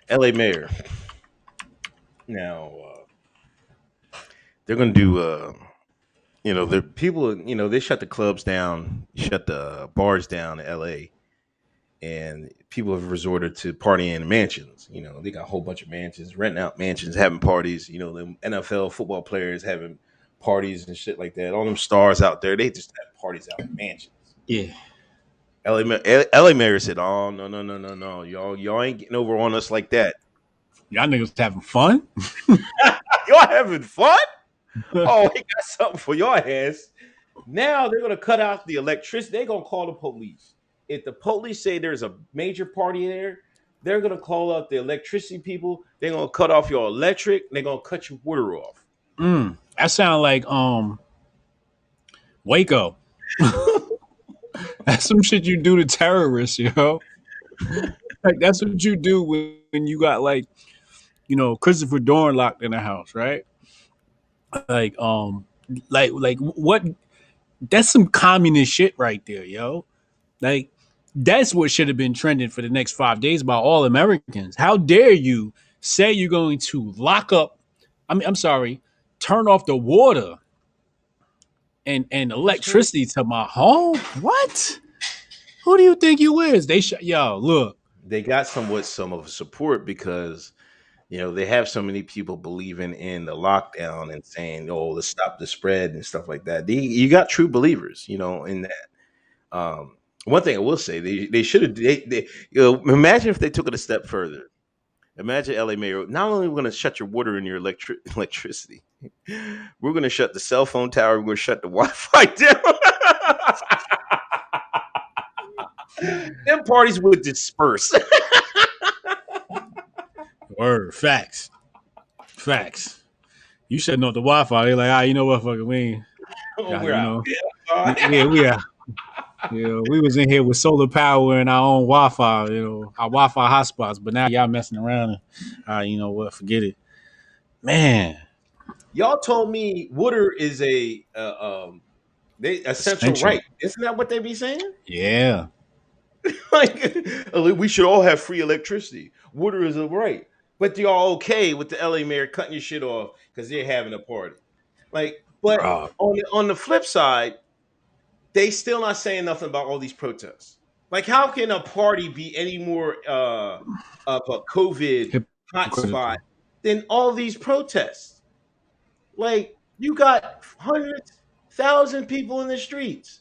LA mayor. Now they're going to do. The people. They shut the clubs down, shut the bars down in LA, and people have resorted to partying in mansions. They got a whole bunch of mansions, renting out mansions, having parties. The NFL football players having parties and shit like that. All them stars out there, they just have parties out in mansions. Yeah. LA mayor said, "Oh no, no, no, no, no, y'all ain't getting over on us like that. Y'all niggas having fun? Y'all having fun? Oh, he got something for your ass. Now they're gonna cut out the electricity. They're gonna call the police. If the police say there's a major party there, they're gonna call out the electricity people. They're gonna cut off your electric. And they're gonna cut your water off. That sound like Waco. That's some shit you do to terrorists, yo. Like that's what you do when you got like, Christopher Dorn locked in the house, right? Like like what that's some communist shit right there, yo. Like that's what should have been trending for the next 5 days by all Americans. How dare you say you're going to lock up I'm sorry, turn off the water and electricity to my home? What? Who do you think you is? Yo, look. They got somewhat some of support because they have so many people believing in the lockdown and saying, "Oh, let's stop the spread" and stuff like that. You got true believers, in that. One thing I will say, they should have. Imagine if they took it a step further. Imagine LA mayor. Not only are we going to shut your water and your electricity, we're going to shut the cell phone tower. We're going to shut the Wi-Fi down. Them parties would disperse. Word, facts. You shutting off the Wi-Fi? They're like, you know what, fucking we ain't. Oh, You we're out. know, yeah, we are. We was in here with solar power and our own Wi-Fi, our Wi-Fi hotspots. But now y'all messing around and, you know what? Forget it, man. Y'all told me water is a they essential Essential. right. Isn't that what they be saying? Yeah. Like we should all have free electricity. Water is a right, but y'all okay with the LA mayor cutting your shit off because they're having a party. Like, but Bro. on the flip side, they still not saying nothing about all these protests. Like, how can a party be any more of a COVID hotspot Hypocritical. than all these protests? Like, you got hundreds, thousand people in the streets.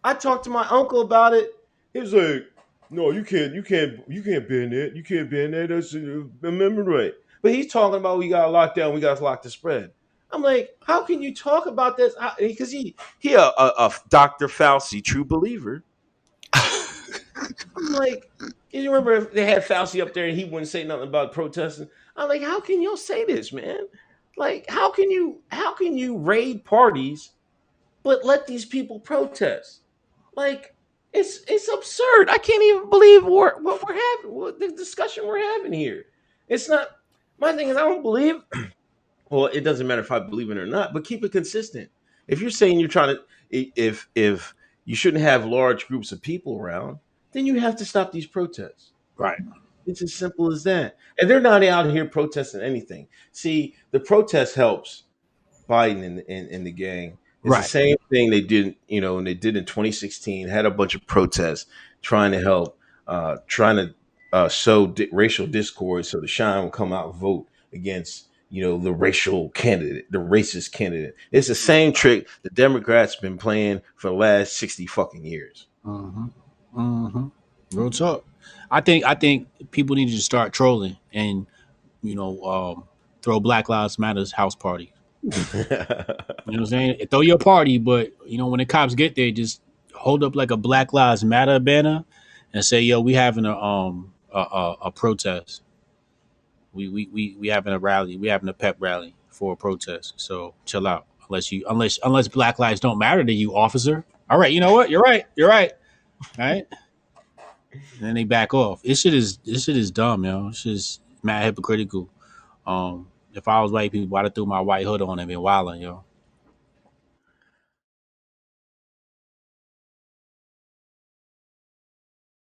I talked to my uncle about it. He was like, "No, you can't ban that. You can't ban that. That's amendment right." But he's talking about we got to lock down. We got to lock the spread. I'm like, how can you talk about this? Because he a Dr. Fauci true believer. I'm like, you remember if they had Fauci up there and he wouldn't say nothing about protesting? I'm like, how can y'all say this, man? Like, how can you raid parties but let these people protest? Like, it's absurd. I can't even believe what we're having, what the discussion we're having here. It's not. My thing is, I don't believe. Well, it doesn't matter if I believe it or not, but keep it consistent. If you're saying you're trying to, if you shouldn't have large groups of people around, then you have to stop these protests. Right. It's as simple as that. And they're not out here protesting anything. See, the protest helps Biden and the gang. It's the Right. same thing they did, and they did in 2016. Had a bunch of protests trying to help, trying to sow racial discord, so the Shine will come out and vote against, the racial candidate, the racist candidate. It's the same trick the Democrats been playing for the last 60 fucking years. Mm-hmm. Mm-hmm. Real talk. I think people need to start trolling and throw Black Lives Matters house party. You know what I'm saying? Throw your party, but when the cops get there, just hold up like a Black Lives Matter banner and say, "Yo, we having a protest. We having a rally. We having a pep rally for a protest. So chill out. Unless Black lives don't matter to you, officer. All right, you know what? You're right. You're right. All right." And then they back off. This shit is dumb, yo. It's just mad hypocritical. If I was white people, I'd have threw my white hood on and been wilding, yo.